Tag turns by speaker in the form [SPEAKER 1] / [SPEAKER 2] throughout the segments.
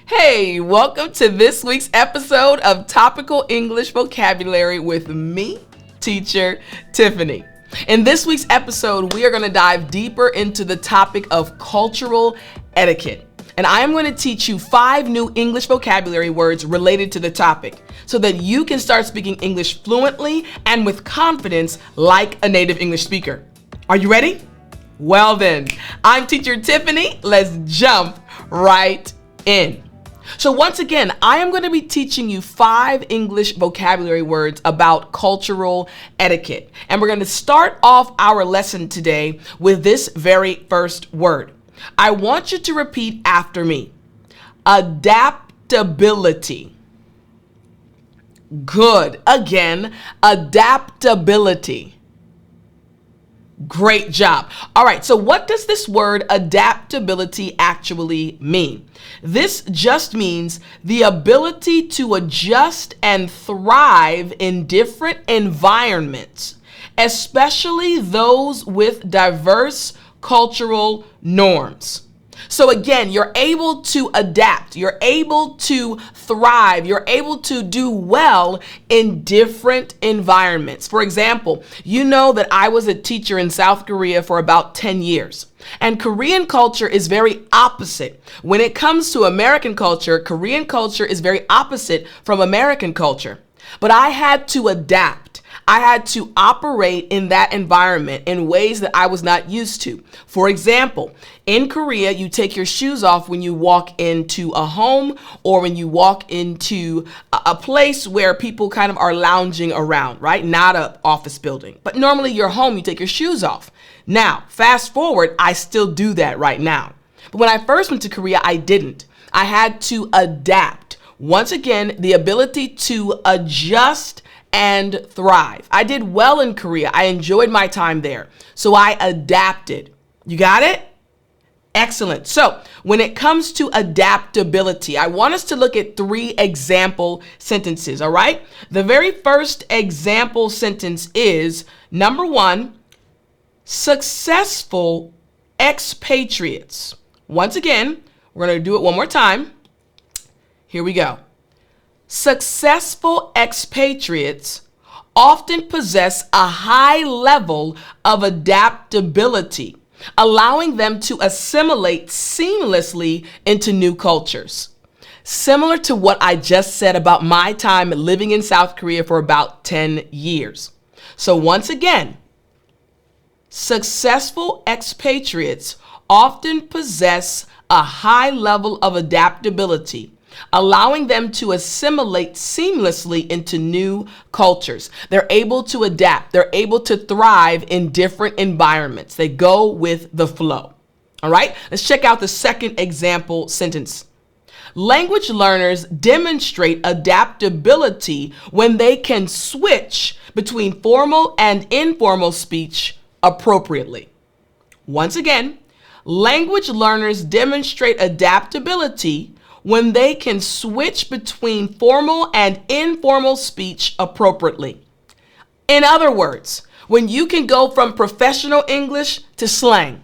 [SPEAKER 1] Hey, welcome to this week's episode of Topical English Vocabulary with me, teacher Tiffany. In this week's episode, we are going to dive deeper into the topic of cultural etiquette. And I am going to teach you 5 new English vocabulary words related to the topic so that you can start speaking English fluently and with confidence like a native English speaker. Are you ready? Well then, I'm teacher Tiffany. Let's jump right in. So once again, I am going to be teaching you 5 English vocabulary words about cultural etiquette. And we're going to start off our lesson today with this very first word. I want you to repeat after me. Adaptability. Good. Again, adaptability. Great job. All right, so what does this word adaptability actually mean? This just means the ability to adjust and thrive in different environments, especially those with diverse cultural norms. So again, you're able to adapt, you're able to thrive, you're able to do well in different environments. For example, you know that I was a teacher in South Korea for about 10 years. And Korean culture is very opposite. When it comes to American culture, Korean culture is very opposite from American culture. But I had to adapt. I had to operate in that environment in ways that I was not used to. For example, in Korea, you take your shoes off when you walk into a home or when you walk into a place where people kind of are lounging around, right? Not an office building. But normally you're home, you take your shoes off. Now, fast forward, I still do that right now. But when I first went to Korea, I didn't. I had to adapt. Once again, the ability to adjust and thrive. I did well in Korea. I enjoyed my time there. So I adapted. You got it? Excellent. So when it comes to adaptability, I want us to look at 3 example sentences, all right? The very first example sentence is, number 1, successful expatriates. Once again, we're going to do it one more time. Here we go. Successful expatriates often possess a high level of adaptability, allowing them to assimilate seamlessly into new cultures. Similar to what I just said about my time living in South Korea for about 10 years. So once again, successful expatriates often possess a high level of adaptability, allowing them to assimilate seamlessly into new cultures. They're able to adapt. They're able to thrive in different environments. They go with the flow. All right, let's check out the second example sentence. Language learners demonstrate adaptability when they can switch between formal and informal speech appropriately. Once again, language learners demonstrate adaptability when they can switch between formal and informal speech appropriately. In other words, when you can go from professional English to slang.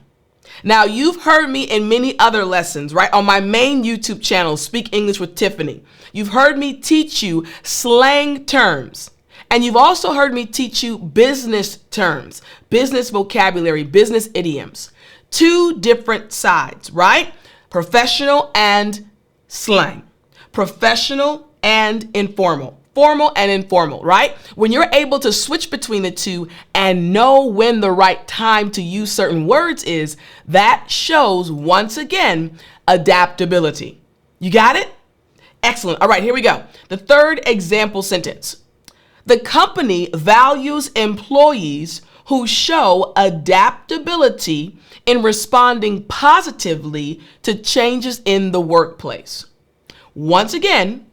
[SPEAKER 1] Now, you've heard me in many other lessons, right? On my main YouTube channel, Speak English with Tiffany. You've heard me teach you slang terms. And you've also heard me teach you business terms, business vocabulary, business idioms. 2 different sides, right? Professional and slang. Professional and informal. Formal and informal, right? When you're able to switch between the 2 and know when the right time to use certain words is, that shows, once again, adaptability. You got it? Excellent. All right, here we go. The third example sentence. The company values employees who show adaptability in responding positively to changes in the workplace. Once again,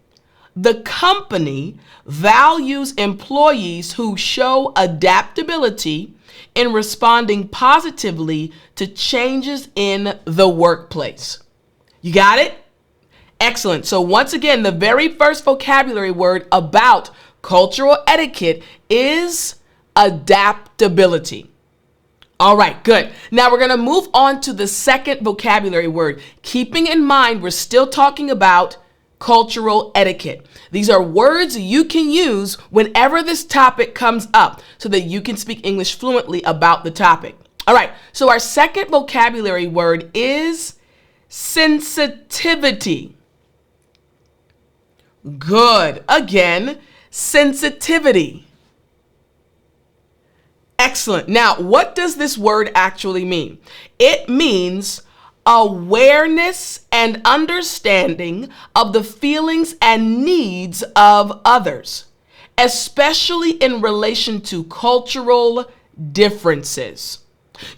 [SPEAKER 1] the company values employees who show adaptability in responding positively to changes in the workplace. You got it? Excellent. So once again, the very first vocabulary word about cultural etiquette is adaptability. All right, good. Now we're going to move on to the second vocabulary word. Keeping in mind, we're still talking about cultural etiquette. These are words you can use whenever this topic comes up so that you can speak English fluently about the topic. All right, so our second vocabulary word is sensitivity. Good. Again, sensitivity. Excellent. Now, what does this word actually mean? It means awareness and understanding of the feelings and needs of others, especially in relation to cultural differences.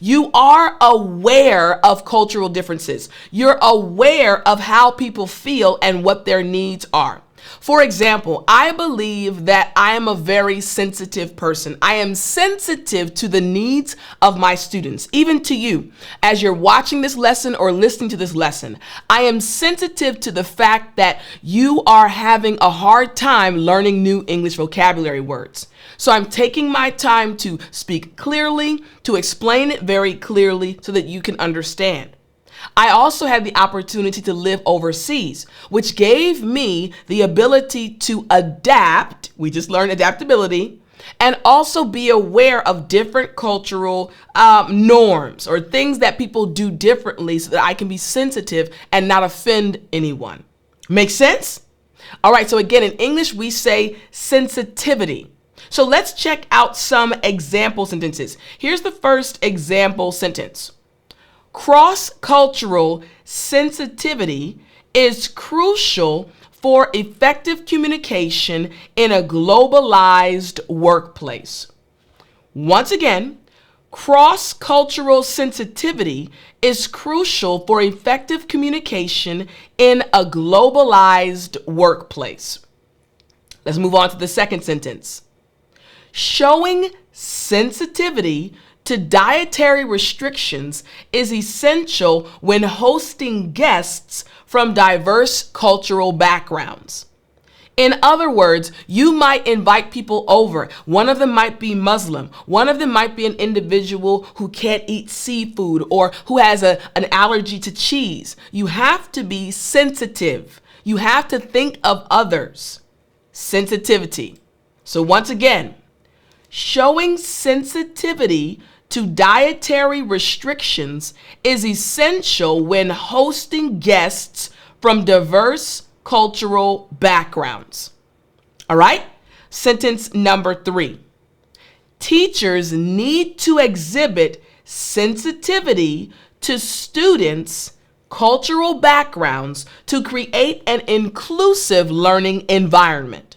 [SPEAKER 1] You are aware of cultural differences. You're aware of how people feel and what their needs are. For example, I believe that I am a very sensitive person. I am sensitive to the needs of my students, even to you. As you're watching this lesson or listening to this lesson, I am sensitive to the fact that you are having a hard time learning new English vocabulary words. So I'm taking my time to speak clearly, to explain it very clearly so that you can understand. I also had the opportunity to live overseas, which gave me the ability to adapt. We just learned adaptability, and also be aware of different cultural norms or things that people do differently so that I can be sensitive and not offend anyone. Make sense? All right, so again, in English, we say sensitivity. So let's check out some example sentences. Here's the first example sentence. Cross-cultural sensitivity is crucial for effective communication in a globalized workplace. Once again, cross-cultural sensitivity is crucial for effective communication in a globalized workplace. Let's move on to the second sentence. Showing sensitivity to dietary restrictions is essential when hosting guests from diverse cultural backgrounds. In other words, you might invite people over. One of them might be Muslim. One of them might be an individual who can't eat seafood or who has an allergy to cheese. You have to be sensitive. You have to think of others. Sensitivity. So once again, showing sensitivity to dietary restrictions is essential when hosting guests from diverse cultural backgrounds. All right? Sentence number 3. Teachers need to exhibit sensitivity to students' cultural backgrounds to create an inclusive learning environment.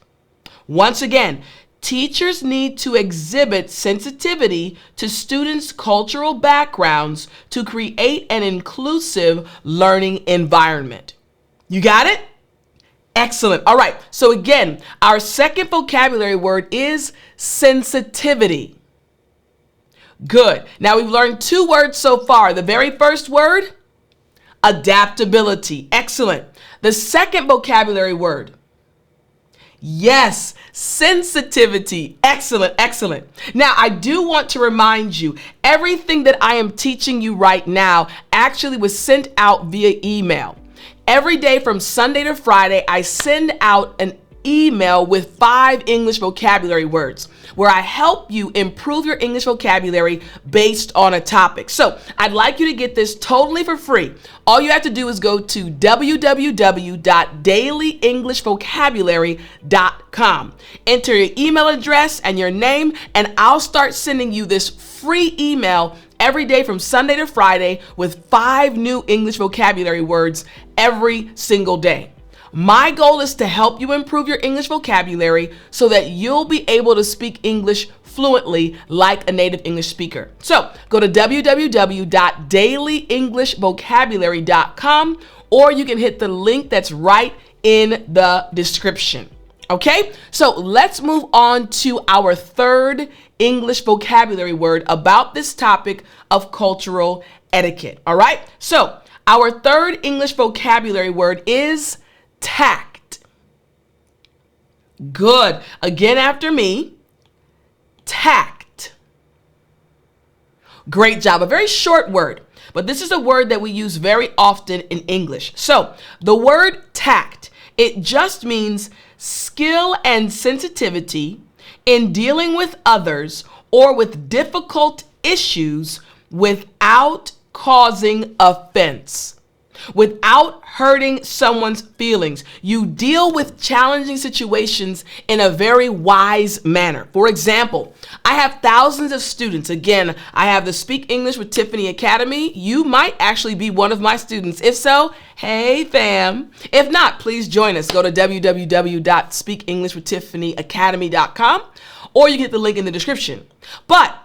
[SPEAKER 1] Once again, teachers need to exhibit sensitivity to students' cultural backgrounds to create an inclusive learning environment. You got it? Excellent. All right. So again, our second vocabulary word is sensitivity. Good. Now we've learned 2 words so far. The very first word, adaptability. Excellent. The second vocabulary word, yes, sensitivity. Excellent, excellent. Now, I do want to remind you, everything that I am teaching you right now actually was sent out via email. Every day from Sunday to Friday, I send out an email with 5 English vocabulary words where I help you improve your English vocabulary based on a topic. So I'd like you to get this totally for free. All you have to do is go to www.dailyenglishvocabulary.com. Enter your email address and your name, and I'll start sending you this free email every day from Sunday to Friday with 5 new English vocabulary words every single day. My goal is to help you improve your English vocabulary so that you'll be able to speak English fluently like a native English speaker. So go to www.dailyenglishvocabulary.com, or you can hit the link that's right in the description. Okay, so let's move on to our third English vocabulary word about this topic of cultural etiquette. All right, so our third English vocabulary word is tact. Good. Again after me. Tact. Great job. A very short word, but this is a word that we use very often in English. So the word tact, it just means skill and sensitivity in dealing with others or with difficult issues without causing offense, without hurting someone's feelings. You deal with challenging situations in a very wise manner. For example, I have thousands of students. Again, I have the Speak English with Tiffani Academy. You might actually be one of my students. If so, hey fam. If not, please join us. Go to www.speakenglishwithtiffanyacademy.com, or you get the link in the description. But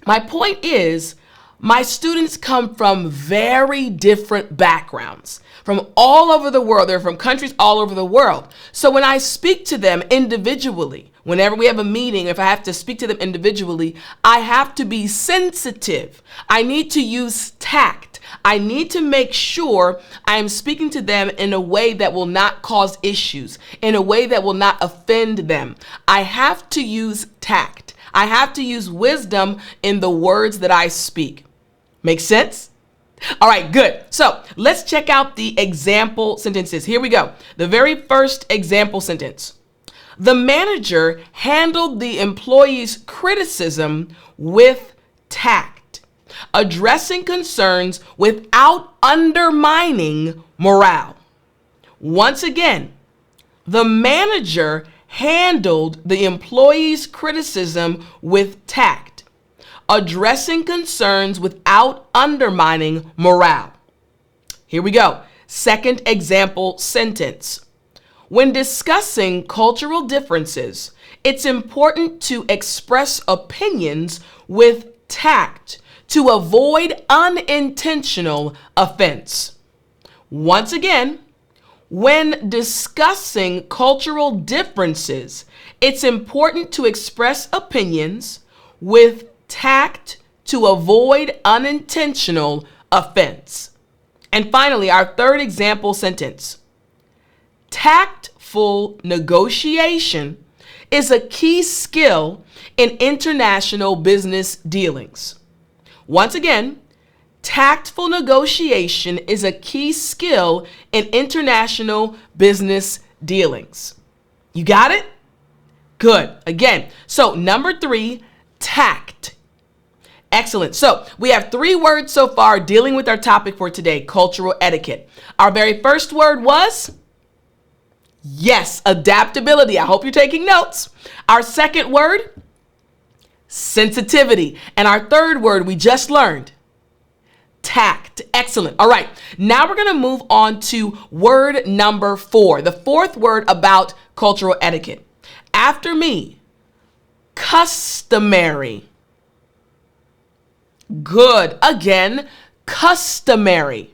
[SPEAKER 1] my point is, my students come from very different backgrounds, from all over the world. They're from countries all over the world. So when I speak to them individually, whenever we have a meeting, if I have to speak to them individually, I have to be sensitive. I need to use tact. I need to make sure I am speaking to them in a way that will not cause issues, in a way that will not offend them. I have to use tact. I have to use wisdom in the words that I speak. Make sense? All right, good. So let's check out the example sentences. Here we go. The very first example sentence. The manager handled the employee's criticism with tact, addressing concerns without undermining morale. Once again, the manager handled the employee's criticism with tact, addressing concerns without undermining morale. Here we go. Second example sentence. When discussing cultural differences, it's important to express opinions with tact to avoid unintentional offense. Once again, when discussing cultural differences, it's important to express opinions with tact to avoid unintentional offense. And finally, our third example sentence. Tactful negotiation is a key skill in international business dealings. Once again, tactful negotiation is a key skill in international business dealings. You got it? Good. Again, so number 3, tact. Excellent. So we have 3 words so far dealing with our topic for today, cultural etiquette. Our very first word was, yes, adaptability. I hope you're taking notes. Our second word, sensitivity. And our third word we just learned, tact. Excellent. All right. Now we're going to move on to word number 4, the fourth word about cultural etiquette. After me, customary. Good. Again, customary.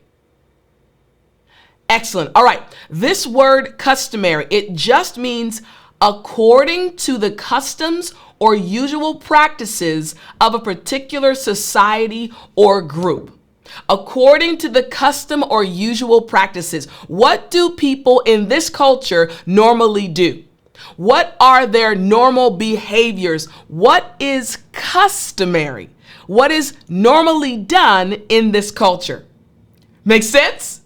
[SPEAKER 1] Excellent. All right. This word customary, it just means according to the customs or usual practices of a particular society or group. According to the custom or usual practices. What do people in this culture normally do? What are their normal behaviors? What is customary? What is normally done in this culture? Make sense?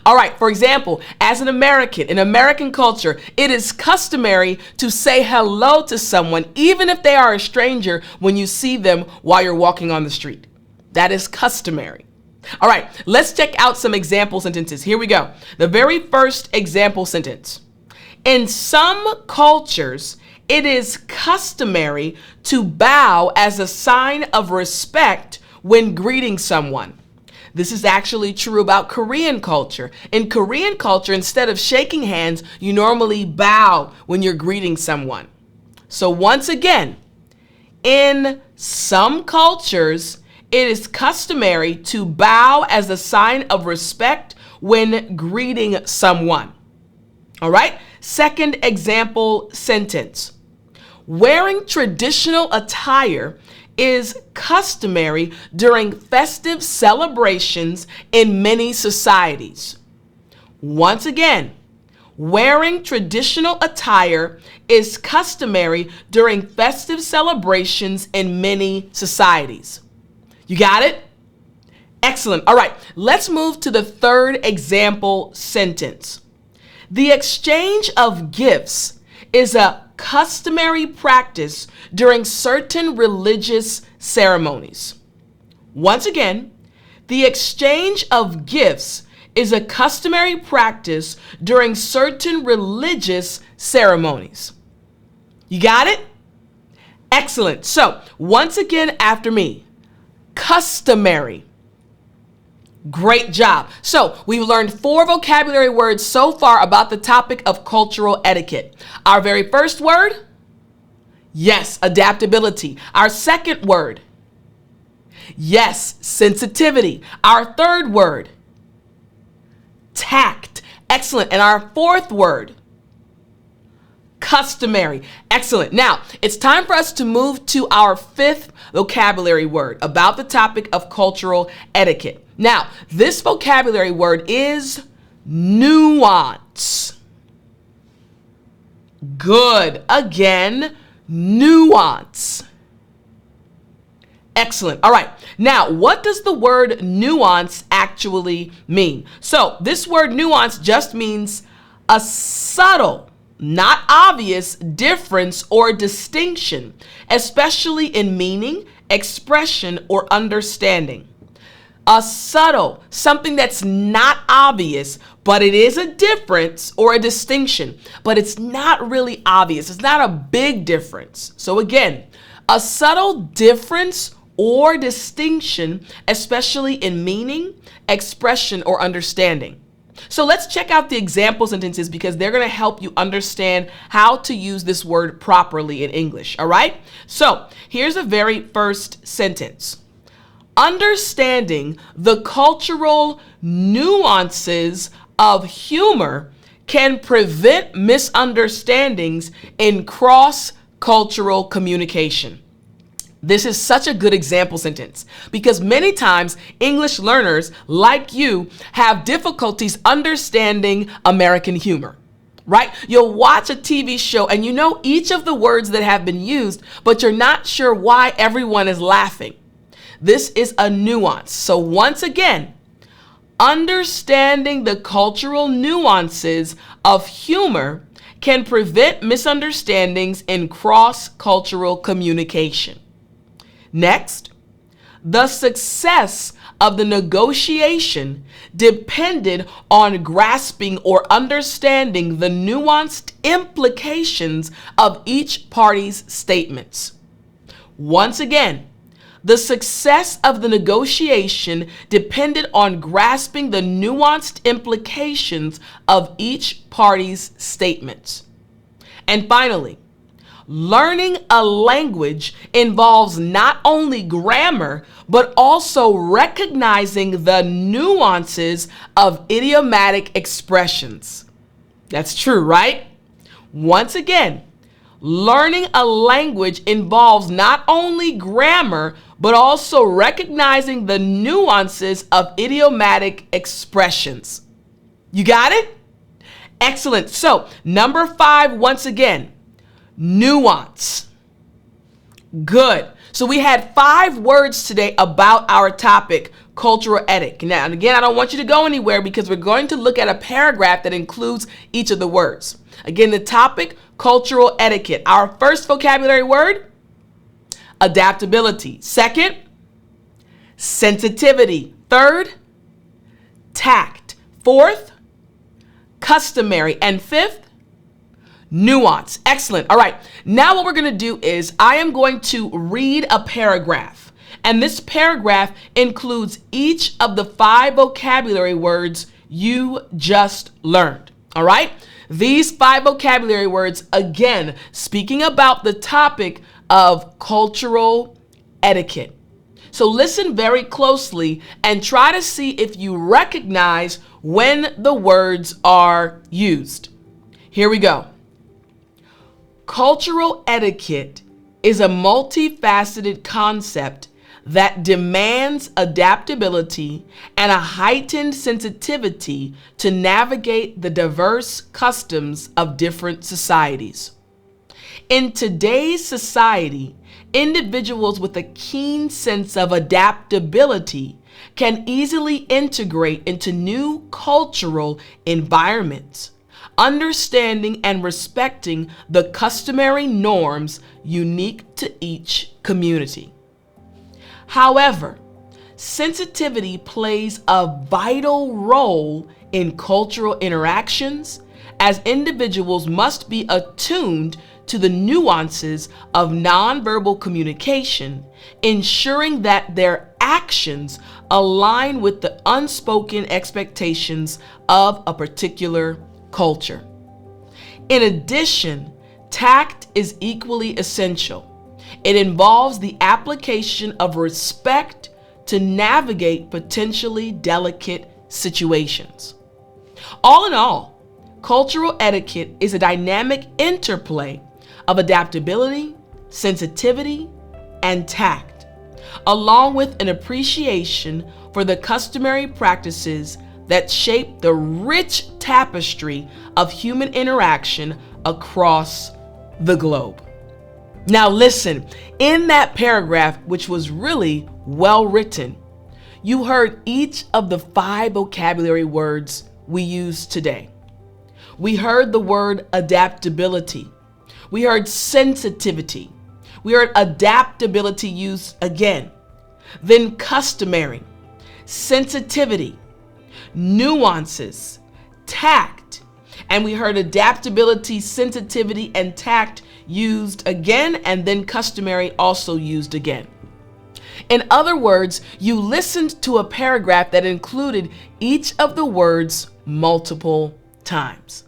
[SPEAKER 1] All right, for example, as an American, in American culture, it is customary to say hello to someone, even if they are a stranger, when you see them while you're walking on the street. That is customary. All right, let's check out some example sentences. Here we go. The very first example sentence. In some cultures, it is customary to bow as a sign of respect when greeting someone. This is actually true about Korean culture. In Korean culture, instead of shaking hands, you normally bow when you're greeting someone. So once again, in some cultures, it is customary to bow as a sign of respect when greeting someone. All right, second example sentence. Wearing traditional attire is customary during festive celebrations in many societies. Once again, wearing traditional attire is customary during festive celebrations in many societies. You got it? Excellent. All right, let's move to the third example sentence. The exchange of gifts is a customary practice during certain religious ceremonies. Once again, the exchange of gifts is a customary practice during certain religious ceremonies. You got it? Excellent. So, once again after me, customary. Great job. So, we've learned 4 vocabulary words so far about the topic of cultural etiquette. Our very first word, yes, adaptability. Our second word, yes, sensitivity. Our third word, tact. Excellent. And our fourth word, customary. Excellent. Now, it's time for us to move to our 5th vocabulary word about the topic of cultural etiquette. Now, this vocabulary word is nuance. Good. Again, nuance. Excellent. All right. Now, what does the word nuance actually mean? So, this word nuance just means a subtle, not obvious difference or distinction, especially in meaning, expression, or understanding. A subtle, something that's not obvious, but it is a difference or a distinction, but it's not really obvious. It's not a big difference. So again, a subtle difference or distinction, especially in meaning, expression, or understanding. So let's check out the example sentences because they're going to help you understand how to use this word properly in English. All right? So here's the very first sentence. Understanding the cultural nuances of humor can prevent misunderstandings in cross-cultural communication. This is such a good example sentence because many times English learners like you have difficulties understanding American humor, right? You'll watch a TV show and you know each of the words that have been used, but you're not sure why everyone is laughing. This is a nuance. So once again, understanding the cultural nuances of humor can prevent misunderstandings in cross-cultural communication. Next, the success of the negotiation depended on grasping or understanding the nuanced implications of each party's statements. Once again, the success of the negotiation depended on grasping the nuanced implications of each party's statements. And finally, learning a language involves not only grammar, but also recognizing the nuances of idiomatic expressions. That's true, right? Once again, learning a language involves not only grammar, but also recognizing the nuances of idiomatic expressions. You got it? Excellent. So, number 5, once again, nuance. Good. So we had 5 words today about our topic, cultural etiquette. Now, and again, I don't want you to go anywhere because we're going to look at a paragraph that includes each of the words. Again, the topic, cultural etiquette. Our first vocabulary word, adaptability. Second, sensitivity. Third, tact. Fourth, customary. And fifth, nuance. Excellent. All right. Now what we're going to do is I am going to read a paragraph. And this paragraph includes each of the 5 vocabulary words you just learned. All right. These 5 vocabulary words, again, speaking about the topic of cultural etiquette. So listen very closely and try to see if you recognize when the words are used. Here we go. Cultural etiquette is a multifaceted concept that demands adaptability and a heightened sensitivity to navigate the diverse customs of different societies. In today's society, individuals with a keen sense of adaptability can easily integrate into new cultural environments, understanding and respecting the customary norms unique to each community. However, sensitivity plays a vital role in cultural interactions, as individuals must be attuned to the nuances of nonverbal communication, ensuring that their actions align with the unspoken expectations of a particular culture. In addition, tact is equally essential. It involves the application of respect to navigate potentially delicate situations. All in all, cultural etiquette is a dynamic interplay of adaptability, sensitivity, and tact, along with an appreciation for the customary practices that shape the rich tapestry of human interaction across the globe. Now listen, in that paragraph, which was really well written, you heard each of the 5 vocabulary words we use today. We heard the word adaptability. We heard sensitivity. We heard adaptability used again. Then customary, sensitivity, nuances, tact. And we heard adaptability, sensitivity, and tact used again, and then customary also used again. In other words, you listened to a paragraph that included each of the words multiple times.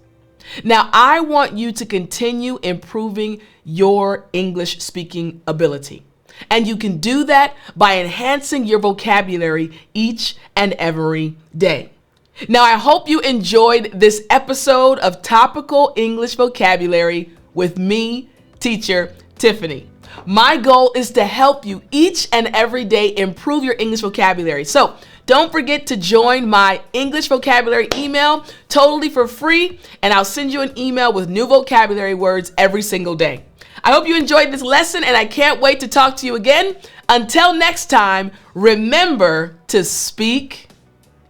[SPEAKER 1] Now, I want you to continue improving your English speaking ability. And you can do that by enhancing your vocabulary each and every day. Now, I hope you enjoyed this episode of Topical English Vocabulary with me, teacher Tiffani. My goal is to help you each and every day improve your English vocabulary. So don't forget to join my English vocabulary email totally for free, and I'll send you an email with new vocabulary words every single day. I hope you enjoyed this lesson, and I can't wait to talk to you again. Until next time, remember to speak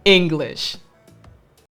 [SPEAKER 1] English.